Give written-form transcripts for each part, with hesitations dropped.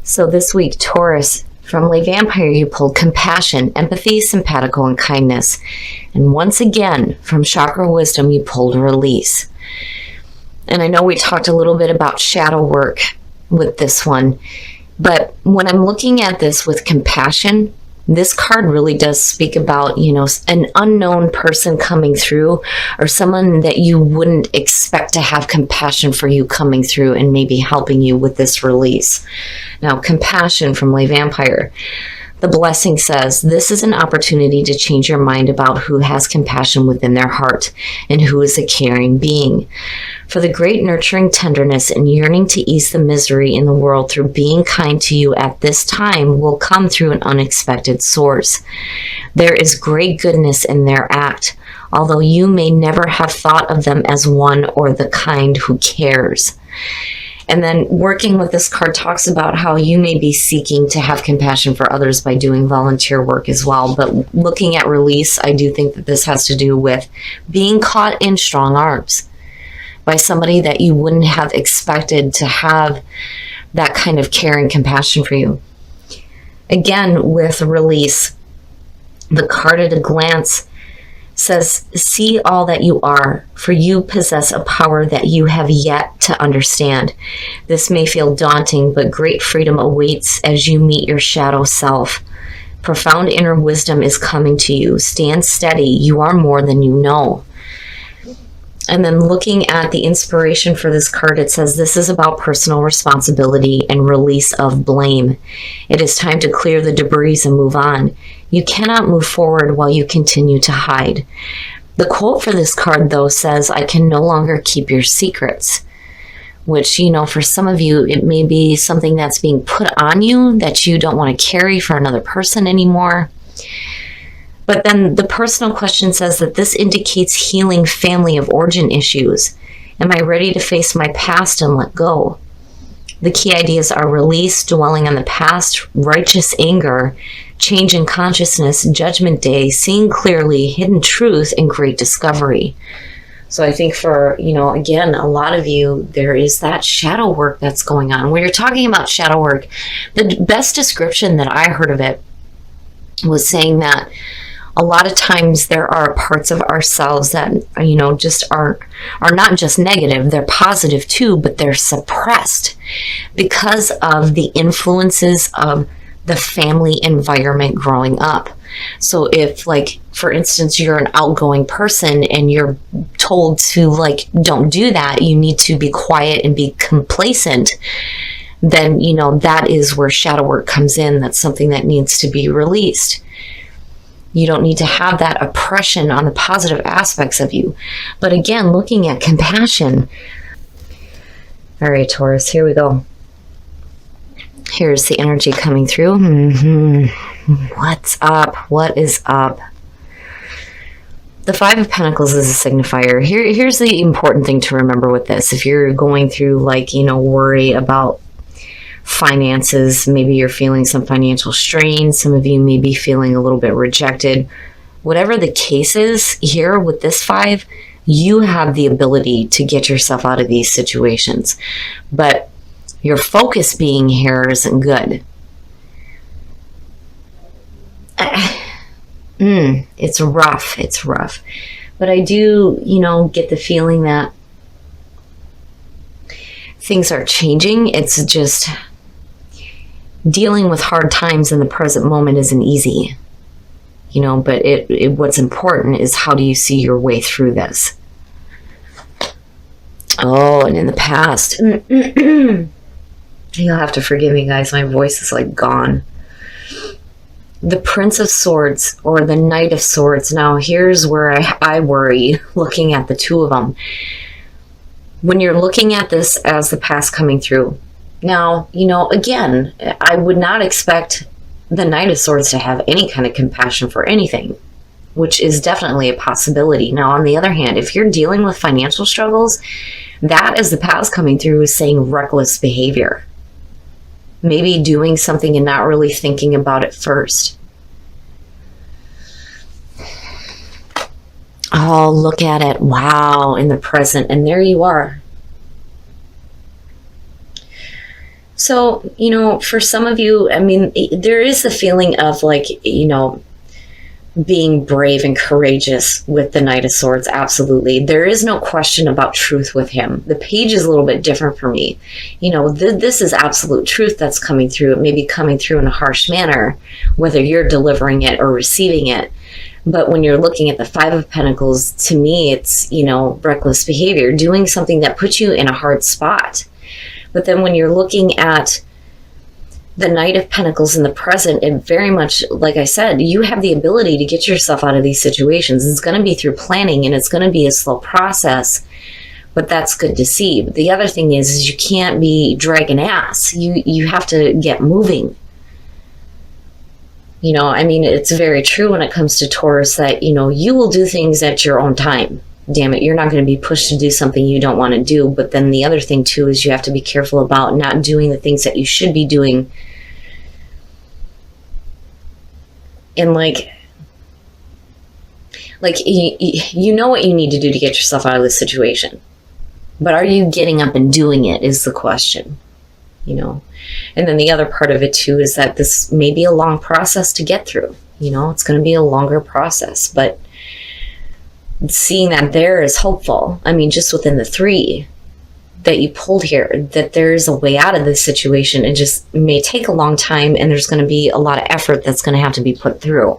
So this week, Taurus, from Lay Vampire, you pulled compassion, empathy, simpatico, and kindness. And once again, from Chakra Wisdom, you pulled release. And I know we talked a little bit about shadow work with this one, but when I'm looking at this with compassion, this card really does speak about, an unknown person coming through, or someone that you wouldn't expect to have compassion for you coming through and maybe helping you with this release. Now, compassion from Lay Vampire. The blessing says, this is an opportunity to change your mind about who has compassion within their heart and who is a caring being. For the great nurturing tenderness and yearning to ease the misery in the world through being kind to you at this time will come through an unexpected source. There is great goodness in their act, although you may never have thought of them as one or the kind who cares. And then working with this card talks about how you may be seeking to have compassion for others by doing volunteer work as well. But looking at release, I do think that this has to do with being caught in strong arms by somebody that you wouldn't have expected to have that kind of care and compassion for you. Again, with release, the card at a glance says, see all that you are, for you possess a power that you have yet to understand. This may feel daunting, but great freedom awaits as you meet your shadow self. Profound inner wisdom is coming to you. Stand steady. You are more than you know. And then looking at the inspiration for this card, it says this is about personal responsibility and release of blame. It is time to clear the debris and move on. You cannot move forward while you continue to hide. The quote for this card, though, says, I can no longer keep your secrets. Which, for some of you, it may be something that's being put on you that you don't want to carry for another person anymore. But then the personal question says that this indicates healing family of origin issues. Am I ready to face my past and let go? The key ideas are release, dwelling on the past, righteous anger, change in consciousness, judgment day, seeing clearly, hidden truth, and great discovery. So I think for, again, a lot of you, there is that shadow work that's going on. When you're talking about shadow work, the best description that I heard of it was saying that a lot of times there are parts of ourselves that, just are not just negative, they're positive too, but they're suppressed because of the influences of the family environment growing up. So if, for instance, you're an outgoing person and you're told to, don't do that, you need to be quiet and be complacent, then, that is where shadow work comes in. That's something that needs to be released. You don't need to have that oppression on the positive aspects of you. But again, looking at compassion. All right, Taurus, here we go. Here's the energy coming through. What's up? What is up? The Five of Pentacles is a signifier. Here's the important thing to remember with this. If you're going through, worry about finances, maybe you're feeling some financial strain, some of you may be feeling a little bit rejected. Whatever the case is here with this five, you have the ability to get yourself out of these situations. But your focus being here isn't good. It's rough. It's rough. But I do, get the feeling that things are changing. It's just dealing with hard times in the present moment isn't easy, but what's important is how do you see your way through this? Oh, and in the past, you'll have to forgive me, guys. My voice is gone. The Prince of Swords or the Knight of Swords. Now, here's where I worry looking at the two of them. When you're looking at this as the past coming through. Now, again, I would not expect the Knight of Swords to have any kind of compassion for anything, which is definitely a possibility. Now, on the other hand, if you're dealing with financial struggles, that as the past coming through is saying reckless behavior. Maybe doing something and not really thinking about it first. Oh, look at it. Wow, in the present. And there you are. So, for some of you, I mean, there is the feeling of like, being brave and courageous with the Knight of Swords. Absolutely. There is no question about truth with him. The page is a little bit different for me. This is absolute truth that's coming through. It may be coming through in a harsh manner, whether you're delivering it or receiving it. But when you're looking at the Five of Pentacles, to me, it's, reckless behavior, doing something that puts you in a hard spot. But then when you're looking at the Knight of Pentacles in the present, it very much, like I said, you have the ability to get yourself out of these situations. It's going to be through planning, and it's going to be a slow process, but that's good to see. But the other thing is you can't be dragging ass. You have to get moving. It's very true when it comes to Taurus that, you will do things at your own time. Damn it, you're not going to be pushed to do something you don't want to do. But then the other thing too is you have to be careful about not doing the things that you should be doing. And like you know what you need to do to get yourself out of this situation. But are you getting up and doing it is the question, And then the other part of it too is that this may be a long process to get through. It's going to be a longer process, but seeing that there is hopeful. I mean, just within the three that you pulled here, that there's a way out of this situation. It just may take a long time, and there's going to be a lot of effort that's going to have to be put through.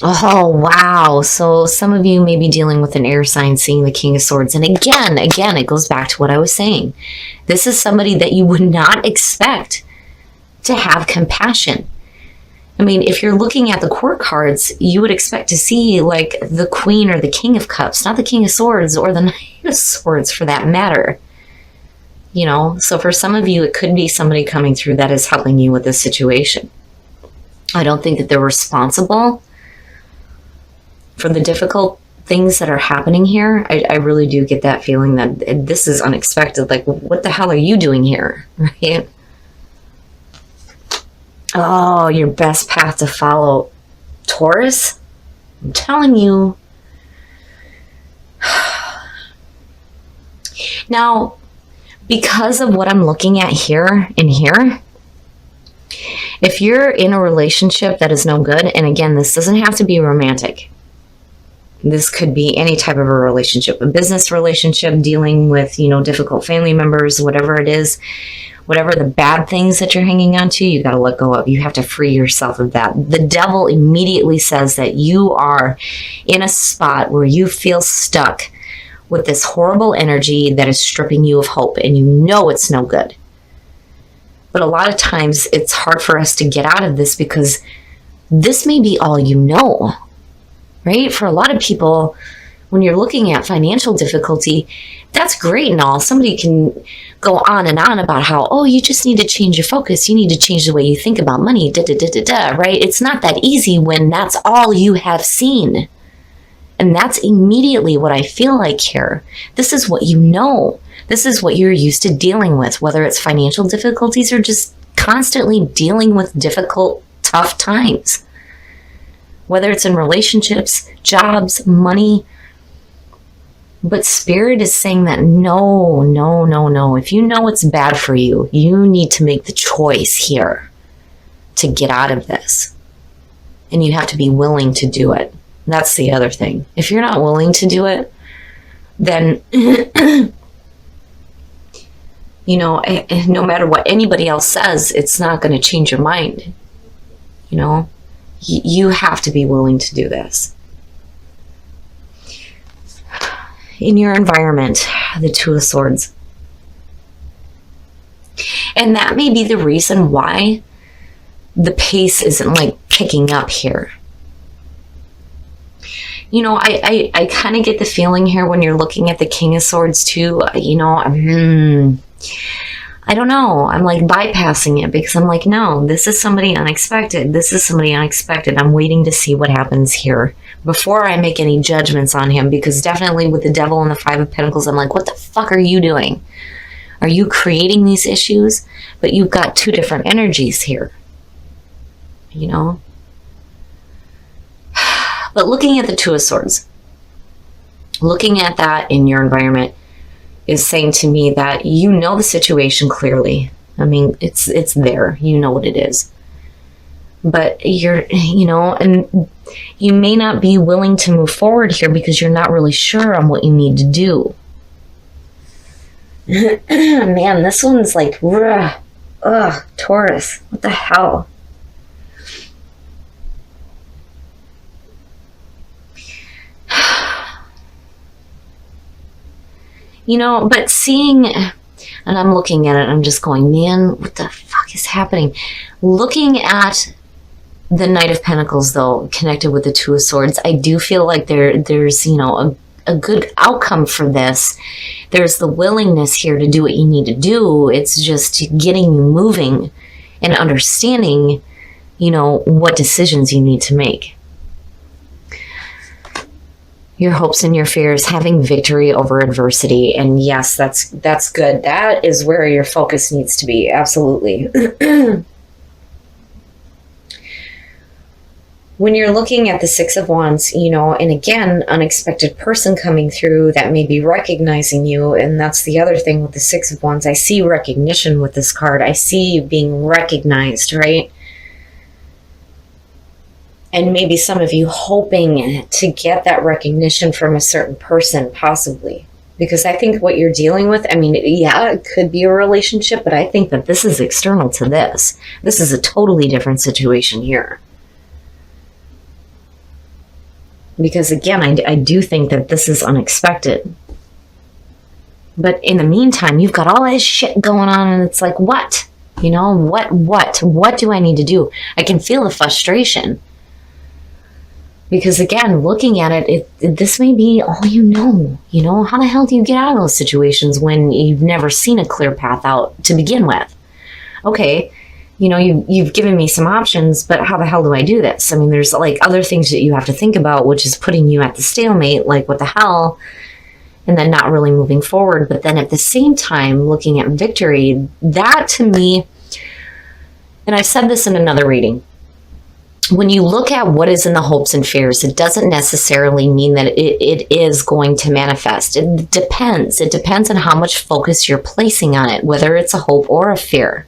Oh, wow. So some of you may be dealing with an air sign seeing the King of Swords. And again, it goes back to what I was saying. This is somebody that you would not expect to have compassion. I mean, if you're looking at the court cards, you would expect to see like the Queen or the King of Cups, not the King of Swords or the Knight of Swords for that matter. So for some of you, it could be somebody coming through that is helping you with this situation. I don't think that they're responsible for the difficult things that are happening here. I really do get that feeling that this is unexpected. Like, what the hell are you doing here? Right? Oh, your best path to follow, Taurus? I'm telling you. Now, because of what I'm looking at here and here, if you're in a relationship that is no good, and again, this doesn't have to be romantic. This could be any type of a relationship, a business relationship, dealing with, difficult family members, whatever it is. Whatever the bad things that you're hanging on to, you got to let go of. You have to free yourself of that. The devil immediately says that you are in a spot where you feel stuck with this horrible energy that is stripping you of hope, and it's no good. But a lot of times it's hard for us to get out of this because this may be all you know, right? For a lot of people, when you're looking at financial difficulty, that's great and all. Somebody can go on and on about how, you just need to change your focus. You need to change the way you think about money, right? It's not that easy when that's all you have seen. And that's immediately what I feel like here. This is what you know. This is what you're used to dealing with, whether it's financial difficulties or just constantly dealing with difficult, tough times. Whether it's in relationships, jobs, money. But Spirit is saying that no. If you know it's bad for you, you need to make the choice here to get out of this. And you have to be willing to do it. That's the other thing. If you're not willing to do it, then, no matter what anybody else says, it's not going to change your mind. You have to be willing to do this. In your environment, the Two of Swords. And that may be the reason why the pace isn't like picking up here. I kind of get the feeling here when you're looking at the King of Swords too, I don't know. I'm like bypassing it because I'm like, no, this is somebody unexpected. This is somebody unexpected. I'm waiting to see what happens here before I make any judgments on him, because definitely with the Devil and the Five of Pentacles, I'm like, what the fuck are you doing? Are you creating these issues? But you've got two different energies here, But looking at the Two of Swords, looking at that in your environment, is saying to me that you know the situation clearly. I mean, it's there. You know what it is. But and you may not be willing to move forward here because you're not really sure on what you need to do. Man, this one's like, ugh, Taurus, what the hell? But seeing, and I'm looking at it, I'm just going, man, what the fuck is happening? Looking at the Knight of Pentacles, though, connected with the Two of Swords, I do feel like there's, a good outcome for this. There's the willingness here to do what you need to do. It's just getting you moving and understanding, what decisions you need to make. Your hopes and your fears, having victory over adversity. And yes, that's good. That is where your focus needs to be. Absolutely. When you're looking at the Six of Wands, and again, unexpected person coming through that may be recognizing you. And that's the other thing with the Six of Wands. I see recognition with this card. I see you being recognized, right? And maybe some of you hoping to get that recognition from a certain person, possibly. Because I think what you're dealing with, it could be a relationship, but I think that this is external to this. This is a totally different situation here. Because again, I do think that this is unexpected. But in the meantime, you've got all this shit going on, and it's like, what? What do I need to do? I can feel the frustration. Because again, looking at it, this may be all you know. How the hell do you get out of those situations when you've never seen a clear path out to begin with? Okay, you've given me some options, but how the hell do I do this? There's like other things that you have to think about, which is putting you at the stalemate, like what the hell, and then not really moving forward. But then at the same time, looking at victory, that to me, and I said this in another reading, when you look at what is in the hopes and fears, it doesn't necessarily mean that it is going to manifest. It depends. It depends on how much focus you're placing on it, whether it's a hope or a fear.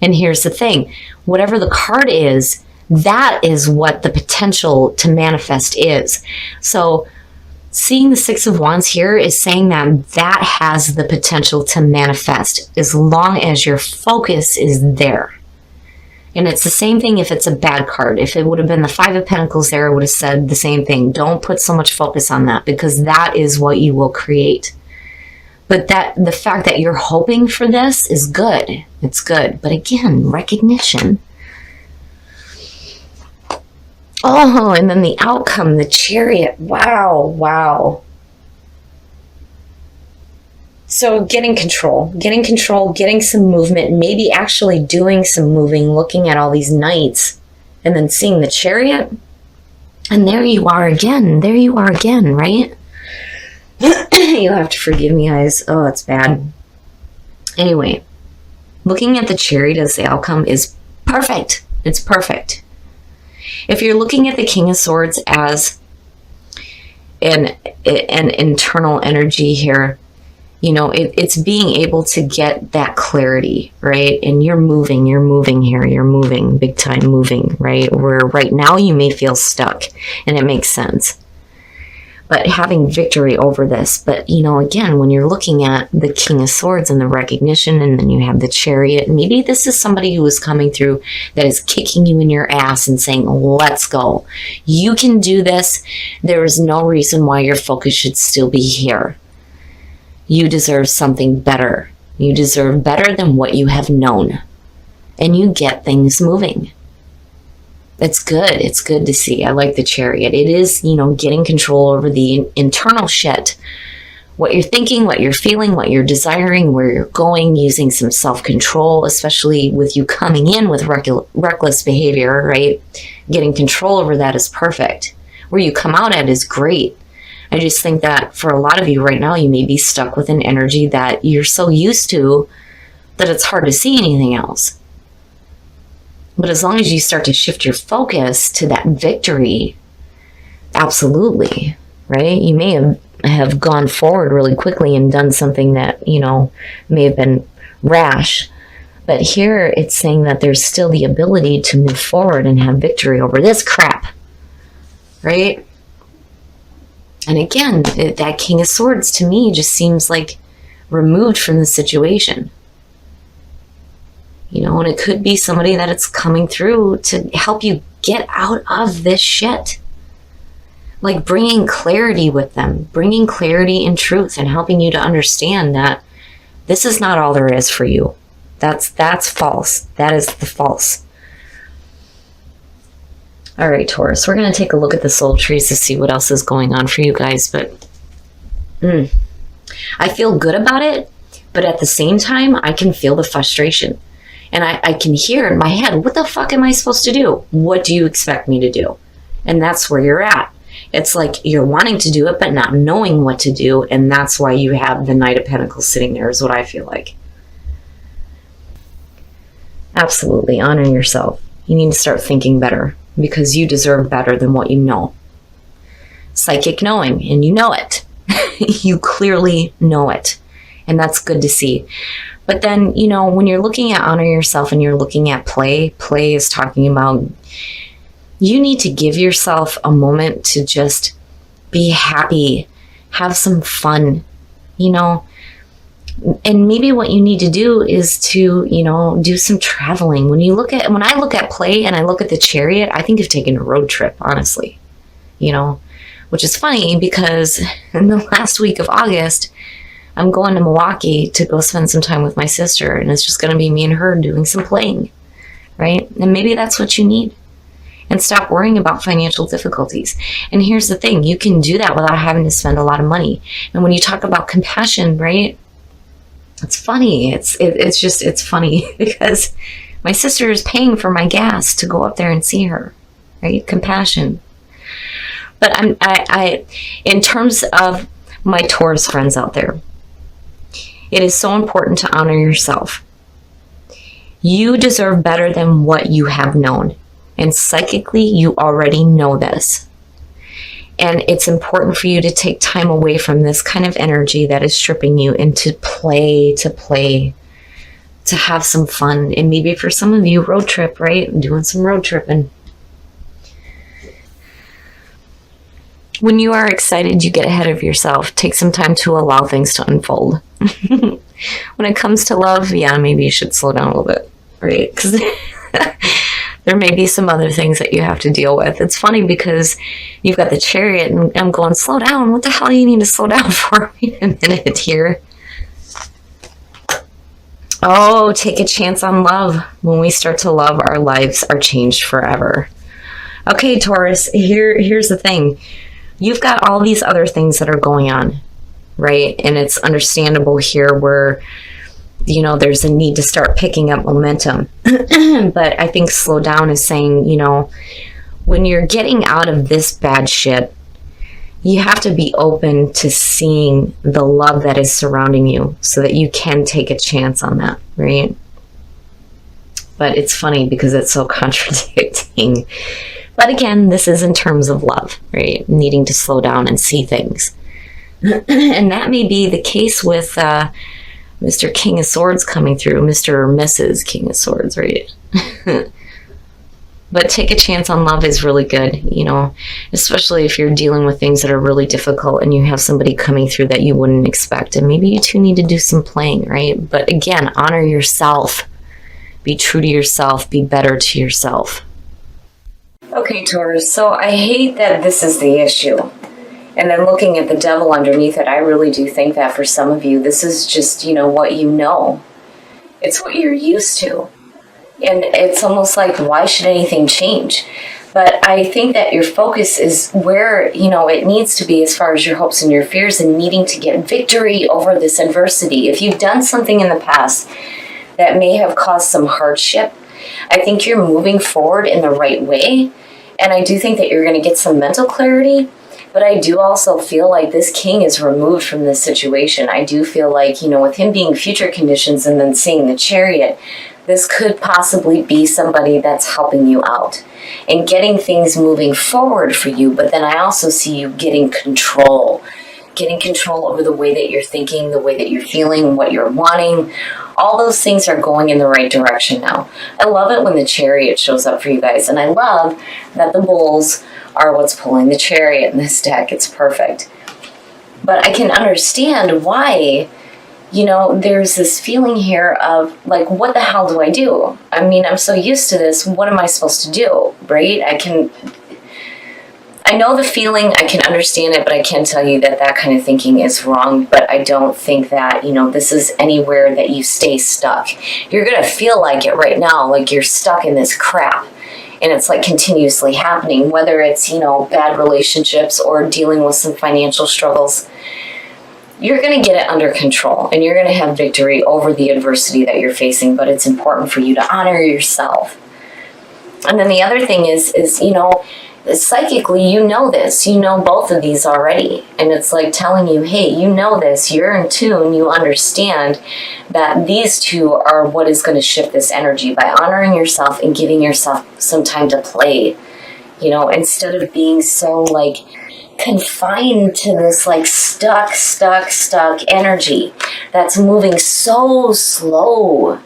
And here's the thing. Whatever the card is, that is what the potential to manifest is. So seeing the Six of Wands here is saying that has the potential to manifest as long as your focus is there. And it's the same thing if it's a bad card. If it would have been the Five of Pentacles there, I would have said the same thing. Don't put so much focus on that, because that is what you will create. But the fact that you're hoping for this is good. It's good. But again, recognition. Oh, and then the outcome, the Chariot. Wow. So getting control, getting some movement, maybe actually doing some moving, looking at all these knights, and then seeing the Chariot. And there you are again, right? You'll have to forgive me, guys. Oh, it's bad. Anyway, looking at the Chariot as the outcome is perfect. It's perfect. If you're looking at the King of Swords as an internal energy here, it's being able to get that clarity, right? And you're moving here. You're moving, big time moving, right? Where right now you may feel stuck, and it makes sense. But having victory over this. But, again, when you're looking at the King of Swords and the recognition, and then you have the Chariot, maybe this is somebody who is coming through that is kicking you in your ass and saying, let's go. You can do this. There is no reason why your focus should still be here. You deserve something better. You deserve better than what you have known. And you get things moving. It's good. It's good to see. I like the Chariot. It is, getting control over the internal shit. What you're thinking, what you're feeling, what you're desiring, where you're going, using some self-control, especially with you coming in with reckless behavior, right? Getting control over that is perfect. Where you come out at is great. I just think that for a lot of you right now, you may be stuck with an energy that you're so used to that it's hard to see anything else. But as long as you start to shift your focus to that victory, absolutely, right? You may have have gone forward really quickly and done something that, may have been rash. But here it's saying that there's still the ability to move forward and have victory over this crap, right? And again, that King of Swords to me just seems like removed from the situation. And it could be somebody that it's coming through to help you get out of this shit. Like bringing clarity with them, bringing clarity and truth, and helping you to understand that this is not all there is for you. That's false. That is the false. All right, Taurus, we're going to take a look at the soul trees to see what else is going on for you guys. But I feel good about it, but at the same time, I can feel the frustration. And I can hear in my head, what the fuck am I supposed to do? What do you expect me to do? And that's where you're at. It's like you're wanting to do it, but not knowing what to do. And that's why you have the Knight of Pentacles sitting there, is what I feel like. Absolutely. Honor yourself. You need to start thinking better, because you deserve better than what you know. Psychic knowing, and you know it. You clearly know it. And that's good to see. But then, when you're looking at honor yourself and you're looking at play is talking about you need to give yourself a moment to just be happy, have some fun, and maybe what you need to do is to, do some traveling. When I look at play and I look at the Chariot, I think of taking a road trip, honestly, which is funny because in the last week of August, I'm going to Milwaukee to go spend some time with my sister, and it's just going to be me and her doing some playing, right? And maybe that's what you need. And stop worrying about financial difficulties. And here's the thing, you can do that without having to spend a lot of money. And when you talk about compassion, right? It's funny. It's funny because my sister is paying for my gas to go up there and see her, right? Compassion. But I in terms of my Taurus friends out there, it is so important to honor yourself. You deserve better than what you have known. And psychically, you already know this. And it's important for you to take time away from this kind of energy that is stripping you and to play, to have some fun. And maybe for some of you, road trip, right? Doing some road tripping. When you are excited, you get ahead of yourself. Take some time to allow things to unfold. When it comes to love, yeah, maybe you should slow down a little bit, right? Because there may be some other things that you have to deal with. It's funny because you've got the Chariot and I'm going, slow down. What the hell do you need to slow down for? Wait a minute here. Oh, take a chance on love. When we start to love, our lives are changed forever. Okay, Taurus, here's the thing. You've got all these other things that are going on, right? And it's understandable here where, there's a need to start picking up momentum. But I think slow down is saying, when you're getting out of this bad shit, you have to be open to seeing the love that is surrounding you so that you can take a chance on that, right? But it's funny because it's so contradicting. But again, this is in terms of love, right? Needing to slow down and see things. And that may be the case with Mr. King of Swords coming through, Mr. or Mrs. King of Swords, right? But take a chance on love is really good, especially if you're dealing with things that are really difficult and you have somebody coming through that you wouldn't expect. And maybe you two need to do some playing, right? But again, honor yourself. Be true to yourself. Be better to yourself. Okay, Taurus, so I hate that this is the issue. And then looking at the devil underneath it, I really do think that for some of you, this is just, what you know. It's what you're used to. And it's almost like, why should anything change? But I think that your focus is where, it needs to be as far as your hopes and your fears and needing to get victory over this adversity. If you've done something in the past that may have caused some hardship, I think you're moving forward in the right way. And I do think that you're going to get some mental clarity. But I do also feel like this king is removed from this situation. I do feel like, with him being future conditions and then seeing the Chariot, this could possibly be somebody that's helping you out and getting things moving forward for you. But then I also see you getting control. getting control over the way that you're thinking, the way that you're feeling, what you're wanting. All those things are going in the right direction now. I love it when the Chariot shows up for you guys, and I love that the Bulls are what's pulling the Chariot in this deck. It's perfect. But I can understand why, there's this feeling here of, like, what the hell do I do? I mean, I'm so used to this. What am I supposed to do, right? I know the feeling, I can understand it, but I can tell you that that kind of thinking is wrong. But I don't think that, this is anywhere that you stay stuck. You're going to feel like it right now, like you're stuck in this crap. And it's like continuously happening, whether it's, bad relationships or dealing with some financial struggles. You're going to get it under control and you're going to have victory over the adversity that you're facing. But it's important for you to honor yourself. And then the other thing is psychically, this, both of these already. And it's like telling you, hey, this, you're in tune, you understand that these two are what is going to shift this energy by honoring yourself and giving yourself some time to play, instead of being so like confined to this like stuck energy that's moving so slow.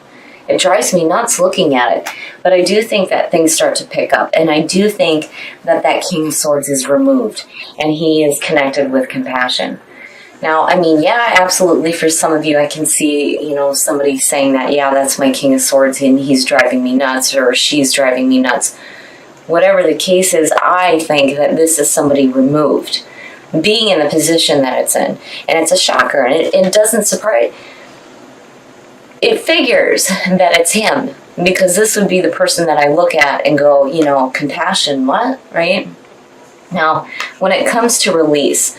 It drives me nuts looking at it. But I do think that things start to pick up. And I do think that that King of Swords is removed. And he is connected with compassion. Now, I mean, yeah, absolutely. For some of you, I can see, somebody saying that, yeah, that's my King of Swords and he's driving me nuts or she's driving me nuts. Whatever the case is, I think that this is somebody removed. Being in the position that it's in. And it's a shocker. And it doesn't surprise... It figures that it's him, because this would be the person that I look at and go, compassion, what, right? Now, when it comes to release,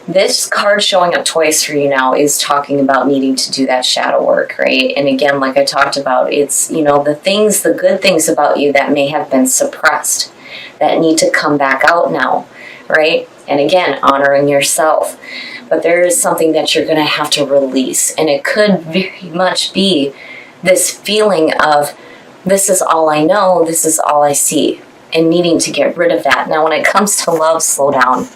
this card showing up twice for you now is talking about needing to do that shadow work, right? And again, like I talked about, it's, the good things about you that may have been suppressed that need to come back out now, right? And again, honoring yourself. But there is something that you're going to have to release. And it could very much be this feeling of, this is all I know, this is all I see, and needing to get rid of that. Now, when it comes to love, slow down.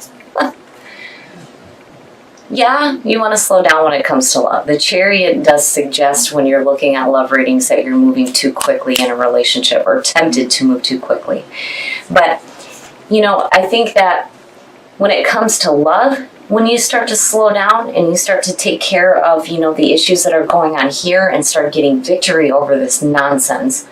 Yeah, you want to slow down when it comes to love. The Chariot does suggest when you're looking at love readings that you're moving too quickly in a relationship or tempted to move too quickly. But, I think that when it comes to love, when you start to slow down and you start to take care of, the issues that are going on here and start getting victory over this nonsense,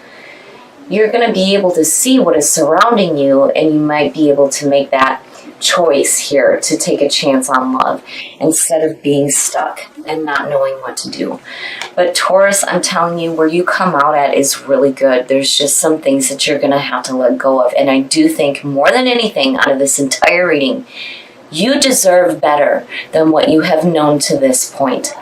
you're going to be able to see what is surrounding you, and you might be able to make that choice here to take a chance on love instead of being stuck and not knowing what to do. But Taurus, I'm telling you, where you come out at is really good. There's just some things that you're going to have to let go of. And I do think more than anything out of this entire reading, you deserve better than what you have known to this point.